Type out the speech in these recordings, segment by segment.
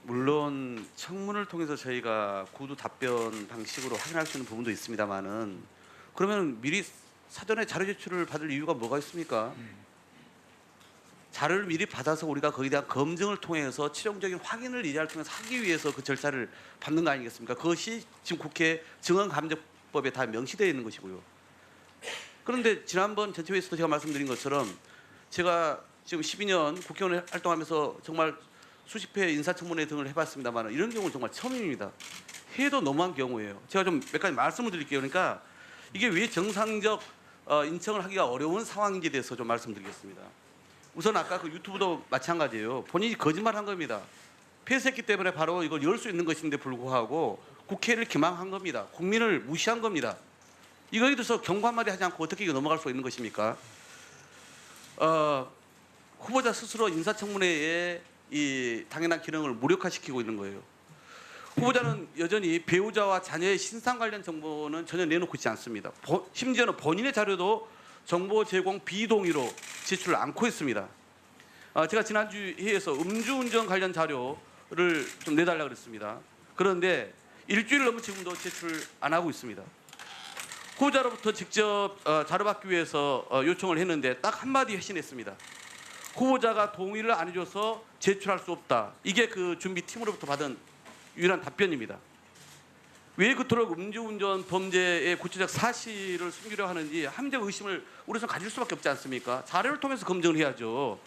물론 청문을 통해서 저희가 구두 답변 방식으로 확인할 수 있는 부분도 있습니다만은 그러면 미리 사전에 자료 제출을 받을 이유가 뭐가 있습니까? 자료를 미리 받아서 우리가 거기에 대한 검증을 통해서 최종적인 확인을 이자를 통해서 하기 위해서 그 절차를 밟는 거 아니겠습니까? 그것이 지금 국회 증언감정법에 다 명시되어 있는 것이고요. 그런데 지난번 전체회의에서도 제가 말씀드린 것처럼 제가 지금 12년 국회의원 활동하면서 정말 수십 회 인사청문회 등을 해봤습니다만 이런 경우는 정말 처음입니다. 해도 너무한 경우예요. 제가 좀 몇 가지 말씀을 드릴게요. 그러니까 이게 왜 정상적 인청을 하기가 어려운 상황인지에 대해서 좀 말씀드리겠습니다. 우선 아까 그 유튜브도 마찬가지예요. 본인이 거짓말한 겁니다. 폐쇄했기 때문에 바로 이걸 열 수 있는 것인데 불구하고 국회를 기망한 겁니다. 국민을 무시한 겁니다. 이거에 대해서 경고 한마디 하지 않고 어떻게 넘어갈 수 있는 것입니까? 후보자 스스로 인사청문회에 이 당연한 기능을 무력화시키고 있는 거예요. 후보자는 여전히 배우자와 자녀의 신상 관련 정보는 전혀 내놓고 있지 않습니다. 심지어는 본인의 자료도 정보 제공 비동의로 제출을 않고 있습니다. 제가 지난주 회의에서 음주운전 관련 자료를 좀 내달라고 그랬습니다. 그런데 일주일 넘은 지금도 제출을 안 하고 있습니다. 후보자로부터 직접 자료 받기 위해서 요청을 했는데 딱 한마디 회신했습니다. 후보자가 동의를 안 해줘서 제출할 수 없다. 이게 그 준비팀으로부터 받은 유일한 답변입니다. 왜 그토록 음주운전 범죄의 구체적 사실을 숨기려 하는지 합리적 의심을 우리는 가질 수밖에 없지 않습니까? 자료를 통해서 검증을 해야죠.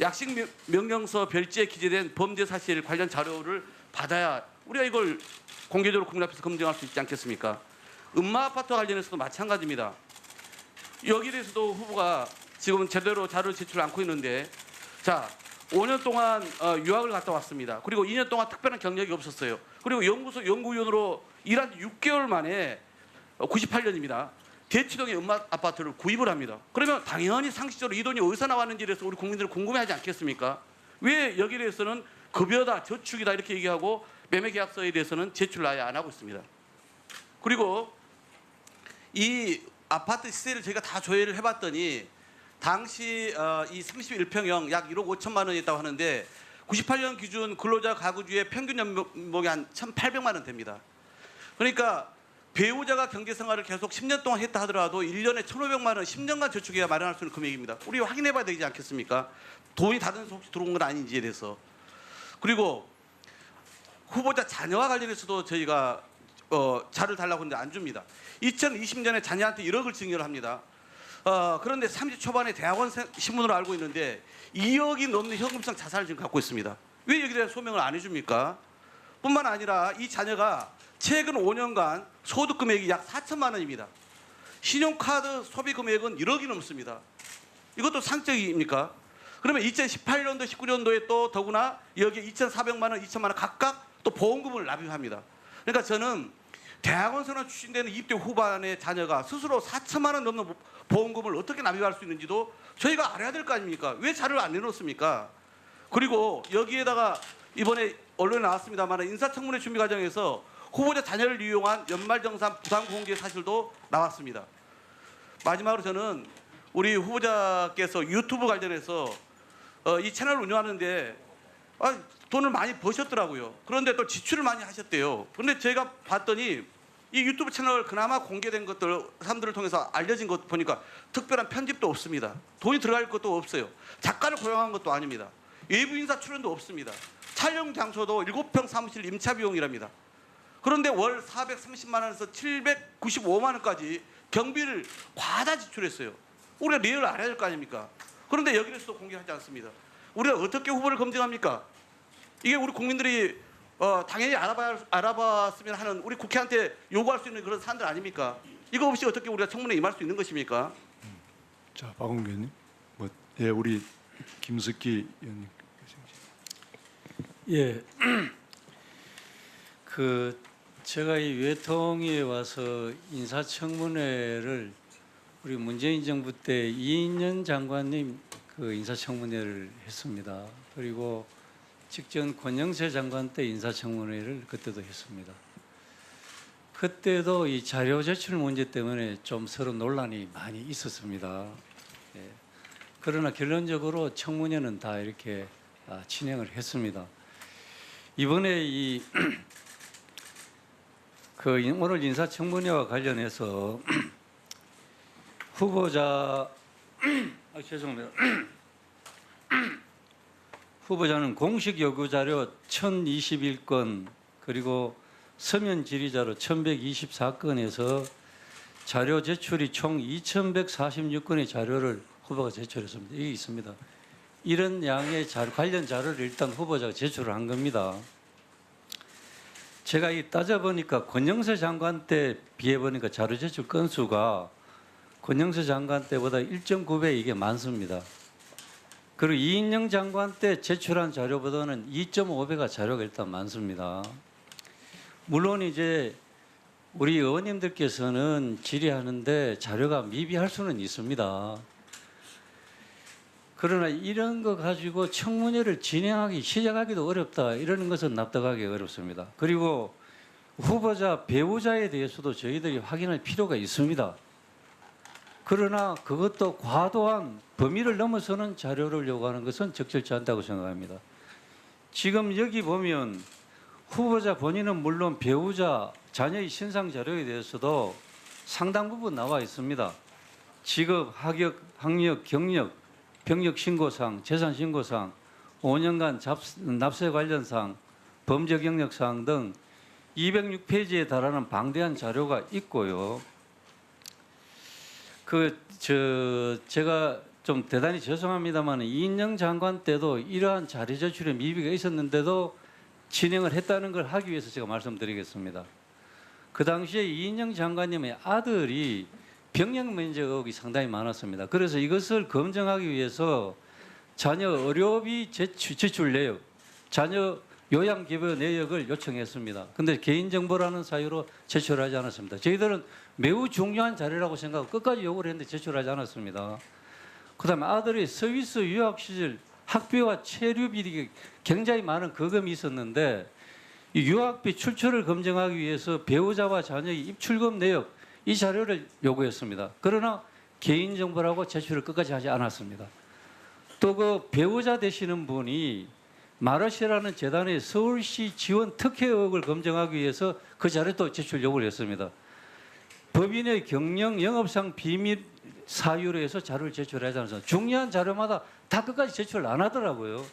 약식 명령서 별지에 기재된 범죄 사실 관련 자료를 받아야 우리가 이걸 공개적으로 국민 앞에서 검증할 수 있지 않겠습니까? 음마 아파트 관련해서도 마찬가지입니다. 여기에 대해서도 후보가 지금 제대로 자료를 제출 않고 있는데, 자, 5년 동안 유학을 갔다 왔습니다. 그리고 2년 동안 특별한 경력이 없었어요. 그리고 연구소 연구위원으로 일한 지 6개월 만에 98년입니다. 대치동의 음마 아파트를 구입을 합니다. 그러면 당연히 상식적으로 이 돈이 어디서 나왔는지에 대해서 우리 국민들은 궁금해하지 않겠습니까? 왜 여기에 대해서는 급여다, 저축이다 이렇게 얘기하고 매매 계약서에 대해서는 제출을 아예 안 하고 있습니다. 그리고 이 아파트 시세를 저희가 다 조회를 해봤더니 당시 이 31평형 약 1억 5천만 원이었다고 하는데 98년 기준 근로자 가구주의 평균 연봉이 한 1,800만 원 됩니다. 그러니까 배우자가 경제생활을 계속 10년 동안 했다 하더라도 1년에 1,500만 원 10년간 저축해야 마련할 수 있는 금액입니다. 우리 확인해봐야 되지 않겠습니까? 돈이 다른 데서 혹시 들어온 건 아닌지에 대해서. 그리고 후보자 자녀와 관련해서도 저희가 자료를 달라고 하는데 안 줍니다. 2020년에 자녀한테 1억을 증여를 합니다. 그런데 30 초반에 대학원 신문으로 알고 있는데 2억이 넘는 현금성 자산을 지금 갖고 있습니다. 왜 여기에 대한 소명을 안 해줍니까? 뿐만 아니라 이 자녀가 최근 5년간 소득 금액이 약 4천만 원입니다. 신용카드 소비 금액은 1억이 넘습니다. 이것도 상적입니까? 그러면 2018년도, 19년도에 또 더구나 여기에 2,400만 원, 2천만 원 각각 또 보험금을 납입합니다. 그러니까 저는 대학원 선언 출신되는 20대 후반의 자녀가 스스로 4천만 원 넘는 보험금을 어떻게 납입할 수 있는지도 저희가 알아야 될 거 아닙니까? 왜 자료를 안 내놓습니까? 그리고 여기에다가 이번에 언론에 나왔습니다만 인사청문회 준비 과정에서 후보자 자녀를 이용한 연말정산 부당 공개 사실도 나왔습니다. 마지막으로 저는 우리 후보자께서 유튜브 관련해서 이 채널을 운영하는데 돈을 많이 버셨더라고요. 그런데 또 지출을 많이 하셨대요. 그런데 제가 봤더니 이 유튜브 채널 그나마 공개된 것들 사람들을 통해서 알려진 것 보니까 특별한 편집도 없습니다. 돈이 들어갈 것도 없어요. 작가를 고용한 것도 아닙니다. 외부 인사 출연도 없습니다. 촬영 장소도 7평 사무실 임차 비용이랍니다. 그런데 월 430만 원에서 795만 원까지 경비를 과다 지출했어요. 우리가 리얼을 알아야 될 거 아닙니까? 그런데 여기에서도 공개하지 않습니다. 우리가 어떻게 후보를 검증합니까? 이게 우리 국민들이 당연히 알아봤으면 하는 우리 국회한테 요구할 수 있는 그런 사안들 아닙니까? 이거 없이 어떻게 우리가 청문회에 임할 수 있는 것입니까? 자, 박원규 의원님. 예, 우리 김석기 의원님. 예, 제가 이 외통위에 와서 인사청문회를 우리 문재인 정부 때 이인년 장관님 그 인사청문회를 했습니다. 그리고 직전 권영세 장관 때 인사청문회를 그때도 했습니다. 그때도 이 자료 제출 문제 때문에 좀 서로 논란이 많이 있었습니다. 예. 그러나 결론적으로 청문회는 다 이렇게 진행을 했습니다. 이번에 오늘 인사청문회와 관련해서 후보자 죄송합니다. 후보자는 공식 요구 자료 1021건 그리고 서면 질의자료 1124건에서 자료 제출이 총 2146건의 자료를 후보가 제출했습니다. 이게 있습니다. 이런 양의 관련 자료를 일단 후보자가 제출을 한 겁니다. 제가 따져보니까 권영세 장관 때 비해보니까 자료 제출 건수가 권영세 장관 때보다 1.9배 이게 많습니다. 그리고 이인영 장관 때 제출한 자료보다는 2.5배가 자료가 일단 많습니다. 물론 이제 우리 의원님들께서는 질의하는데 자료가 미비할 수는 있습니다. 그러나 이런 거 가지고 청문회를 시작하기도 어렵다. 이러는 것은 납득하기 어렵습니다. 그리고 후보자, 배우자에 대해서도 저희들이 확인할 필요가 있습니다. 그러나 그것도 과도한 범위를 넘어서는 자료를 요구하는 것은 적절치 않다고 생각합니다. 지금 여기 보면 후보자 본인은 물론 배우자, 자녀의 신상 자료에 대해서도 상당 부분 나와 있습니다. 직업, 학력, 경력, 병력 신고사항, 재산 신고사항, 5년간 납세 관련사항, 범죄 경력사항 등 206페이지에 달하는 방대한 자료가 있고요. 제가 좀 대단히 죄송합니다만 이인영 장관 때도 이러한 자료 제출에 미비가 있었는데도 진행을 했다는 걸 하기 위해서 제가 말씀드리겠습니다. 그 당시에 이인영 장관님의 아들이 병역 면제 의혹이 상당히 많았습니다. 그래서 이것을 검증하기 위해서 자녀 의료비 제출 내역, 자녀 요양급여 내역을 요청했습니다. 그런데 개인정보라는 사유로 제출하지 않았습니다. 저희들은 매우 중요한 자료라고 생각하고 끝까지 요구를 했는데 제출하지 않았습니다. 그다음에 아들이 스위스 유학 시절 학비와 체류비 굉장히 많은 거금이 있었는데 이 유학비 출처를 검증하기 위해서 배우자와 자녀의 입출금 내역 이 자료를 요구했습니다. 그러나 개인정보라고 제출을 끝까지 하지 않았습니다. 또 그 배우자 되시는 분이 마르시라는 재단의 서울시 지원 특혜 의혹을 검증하기 위해서 그 자료도 제출 요구를 했습니다. 법인의 경영 영업상 비밀 사유로 해서 자료를 제출하지 않았습니다. 중요한 자료마다 다 끝까지 제출을 안 하더라고요.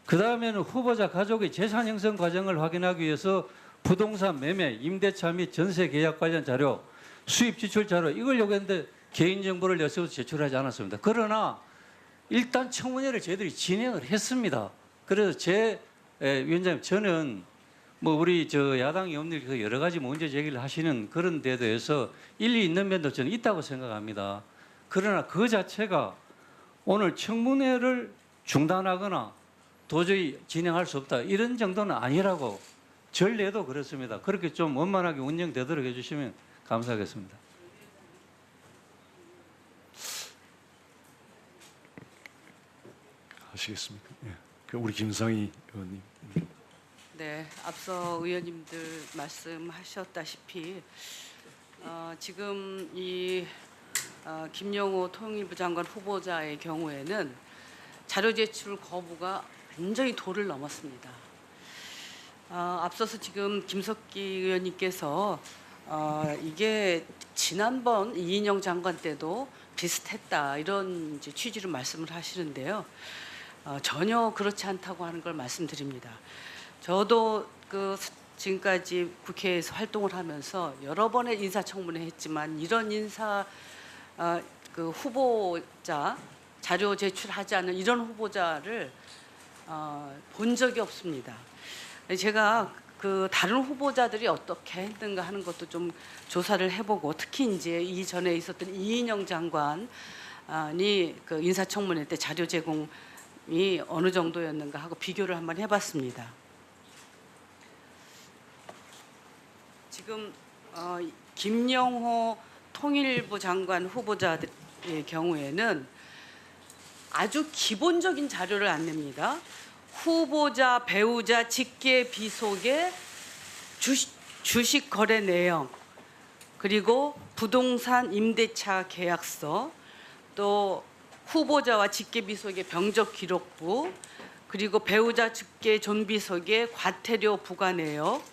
그 다음에는 후보자 가족의 재산 형성 과정을 확인하기 위해서 부동산 매매, 임대차 및 전세 계약 관련 자료, 수입 지출 자료 이걸 요구했는데 개인정보를 내세워서 제출하지 않았습니다. 그러나 일단 청문회를 저희들이 진행을 했습니다. 그래서 위원장님 저는 우리 야당 의원들이 여러 가지 문제 제기를 하시는 그런 데 대해서 일리 있는 면도 저는 있다고 생각합니다. 그러나 그 자체가 오늘 청문회를 중단하거나 도저히 진행할 수 없다 이런 정도는 아니라고 전례도 그렇습니다. 그렇게 좀 원만하게 운영되도록 해주시면 감사하겠습니다. 하시겠습니까? 예. 우리 김상희 의원님. 네, 앞서 의원님들 말씀하셨다시피 지금 김영호 통일부 장관 후보자의 경우에는 자료 제출 거부가 완전히 도를 넘었습니다. 앞서서 지금 김석기 의원님께서 이게 지난번 이인영 장관 때도 비슷했다 이런 이제 취지로 말씀을 하시는데요. 전혀 그렇지 않다고 하는 걸 말씀드립니다. 저도 지금까지 국회에서 활동을 하면서 여러 번의 인사청문회 했지만 이런 후보자 자료 제출하지 않는 이런 후보자를 본 적이 없습니다. 제가 다른 후보자들이 어떻게 했는가 하는 것도 좀 조사를 해보고 특히 이제 이전에 있었던 이인영 장관이 인사청문회 때 자료 제공이 어느 정도였는가 하고 비교를 한번 해봤습니다. 지금 김영호 통일부 장관 후보자의 경우에는 아주 기본적인 자료를 안 냅니다. 후보자, 배우자, 직계, 비속의 주식 거래 내역, 그리고 부동산 임대차 계약서, 또 후보자와 직계 비속의 병적 기록부, 그리고 배우자 직계 존비속의 과태료 부과 내역,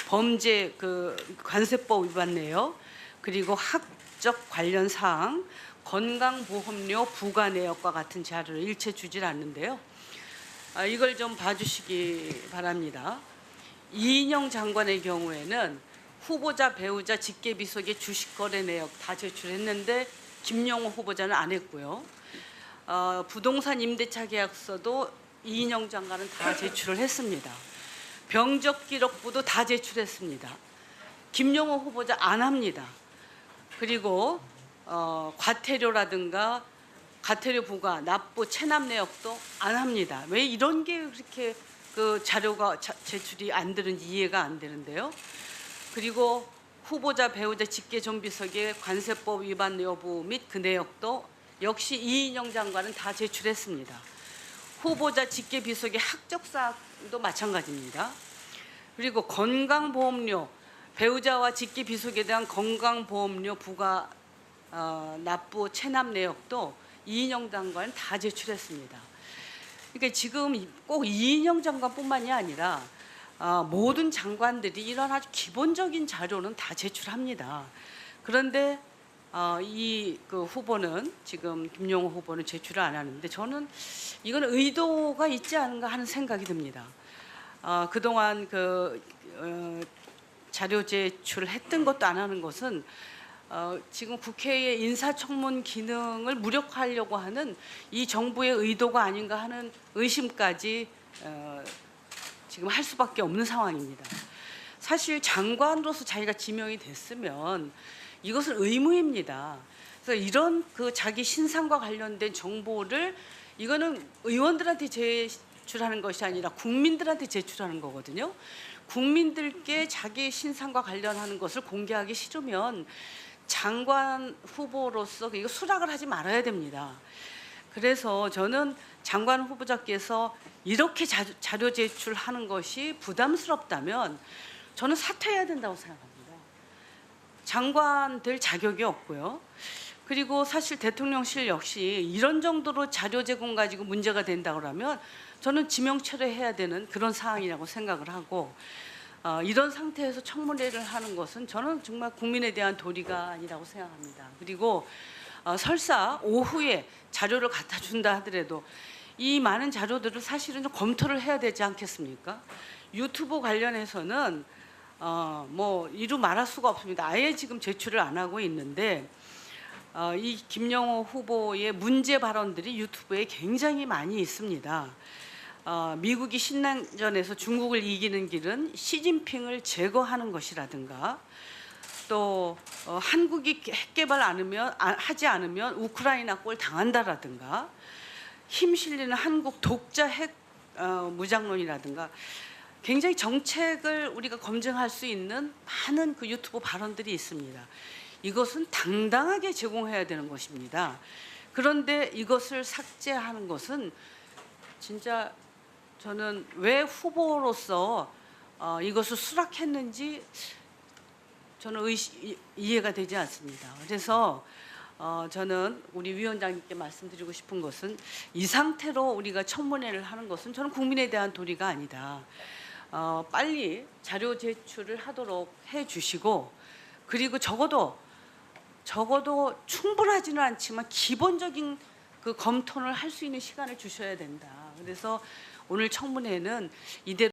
범죄 관세법 위반 내역, 그리고 학적 관련 사항, 건강보험료 부과 내역과 같은 자료를 일체 주질 않는데요. 이걸 좀 봐주시기 바랍니다. 이인영 장관의 경우에는 후보자 배우자 직계비속의 주식거래 내역 다 제출했는데 김영호 후보자는 안 했고요. 부동산 임대차 계약서도 이인영 장관은 다 제출을 했습니다. 병적기록부도 다 제출했습니다. 김영호 후보자 안 합니다. 그리고 과태료라든가 과태료 부과, 납부, 체납 내역도 안 합니다. 왜 이런 게 그렇게 그 자료가 제출이 안 되는지 이해가 안 되는데요. 그리고 후보자 배우자 직계 존비속의 관세법 위반 여부 및 그 내역도 역시 이인영 장관은 다 제출했습니다. 후보자 직계 비속의 학적 사항도 마찬가지입니다. 그리고 건강보험료, 배우자와 직계 비속에 대한 건강보험료 부과 납부 체납 내역도 이인영 장관은 다 제출했습니다. 그러니까 지금 꼭 이인영 장관뿐만이 아니라 모든 장관들이 이런 아주 기본적인 자료는 다 제출합니다. 그런데 이 후보는 지금 김영호 후보는 제출을 안 하는데 저는 이건 의도가 있지 않은가 하는 생각이 듭니다. 그동안 자료 제출했던 것도 안 하는 것은 지금 국회의 인사청문 기능을 무력화하려고 하는 이 정부의 의도가 아닌가 하는 의심까지 지금 할 수밖에 없는 상황입니다. 사실 장관으로서 자기가 지명이 됐으면 이것은 의무입니다. 그래서 이런 자기 신상과 관련된 정보를 이거는 의원들한테 제출하는 것이 아니라 국민들한테 제출하는 거거든요. 국민들께 자기 신상과 관련하는 것을 공개하기 싫으면 장관 후보로서 이거 수락을 하지 말아야 됩니다. 그래서 저는 장관 후보자께서 이렇게 자료 제출하는 것이 부담스럽다면 저는 사퇴해야 된다고 생각합니다. 장관 될 자격이 없고요. 그리고 사실 대통령실 역시 이런 정도로 자료 제공 가지고 문제가 된다 그러면 저는 지명 철회해야 되는 그런 상황이라고 생각을 하고 이런 상태에서 청문회를 하는 것은 저는 정말 국민에 대한 도리가 아니라고 생각합니다. 그리고 설사 오후에 자료를 갖다 준다 하더라도 이 많은 자료들을 사실은 좀 검토를 해야 되지 않겠습니까? 유튜브 관련해서는 뭐 이루 말할 수가 없습니다. 아예 지금 제출을 안 하고 있는데 이 김영호 후보의 문제 발언들이 유튜브에 굉장히 많이 있습니다. 미국이 신냉전에서 중국을 이기는 길은 시진핑을 제거하는 것이라든가 또 한국이 핵 개발 하지 않으면 우크라이나 꼴 당한다라든가 힘 실리는 한국 독자 핵 무장론이라든가 굉장히 정책을 우리가 검증할 수 있는 많은 유튜브 발언들이 있습니다. 이것은 당당하게 제공해야 되는 것입니다. 그런데 이것을 삭제하는 것은 진짜 저는 왜 후보로서 이것을 수락했는지 저는 이해가 되지 않습니다. 그래서 저는 우리 위원장님께 말씀드리고 싶은 것은 이 상태로 우리가 청문회를 하는 것은 저는 국민에 대한 도리가 아니다. 빨리 자료 제출을 하도록 해주시고 그리고 적어도 충분하지는 않지만 기본적인 검토를 할 수 있는 시간을 주셔야 된다. 그래서 오늘 청문회는 이대로